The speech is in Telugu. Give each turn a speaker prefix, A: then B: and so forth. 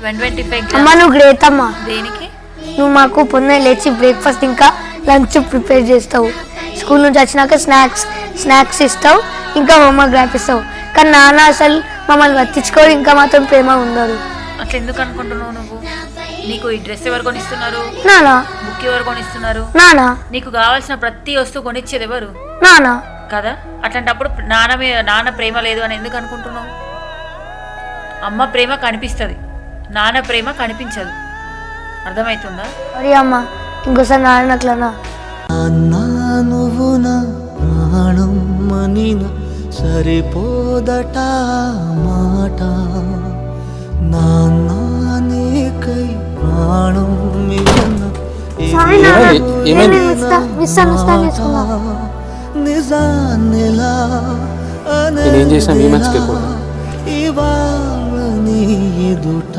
A: 125
B: అమ్మ నువ్వు గ్రేట్ అమ్మా.
A: దేనికి?
B: నువ్వు మాకు పొద్దున్న లేచి బ్రేక్ఫాస్ట్ ఇంకా లంచ్ ప్రిపేర్ చేస్తావు, స్కూల్ నుంచి వచ్చినాక స్నాక్స్ ఇస్తావు, ఇంకా హోంవర్క్ రాపిస్తావు. కానీ నాన్న అసలు మమ్మల్ని పట్టించుకోడు, ఇంకా మాత్రం ప్రేమ ఉండదు.
A: అట్లా ఎందుకు అనుకుంటున్నావు నువ్వు? నీకు ఈ డ్రెస్ ఎవరు కొనిస్తున్నారు?
B: నానా.
A: బుక్ ఎవరు కొనిస్తున్నారు?
B: నానా.
A: నీకు కావాల్సిన ప్రతి వస్తువు కొనిచ్చేది ఎవరు?
B: నానా.
A: కదా, అట్లాంటప్పుడు నాన్న ప్రేమ లేదు అని ఎందుకు అనుకుంటున్నావు? అమ్మ ప్రేమ కనిపిస్తుంది, నాన్న ప్రేమ కనిపించదు. అర్థమవుతుందా?
B: అరే అమ్మ ఇంకోసారి నాన్న అట్లనా.
C: నువ్వు నా ప్రాణం మనిన సరిపోదట మాట, నాన్నకై ప్రాణం నిజాన్నిలా
D: నేనేం చేసినా మీ మంచికే కూడా.
C: ఇవాళ నీ ఎదుట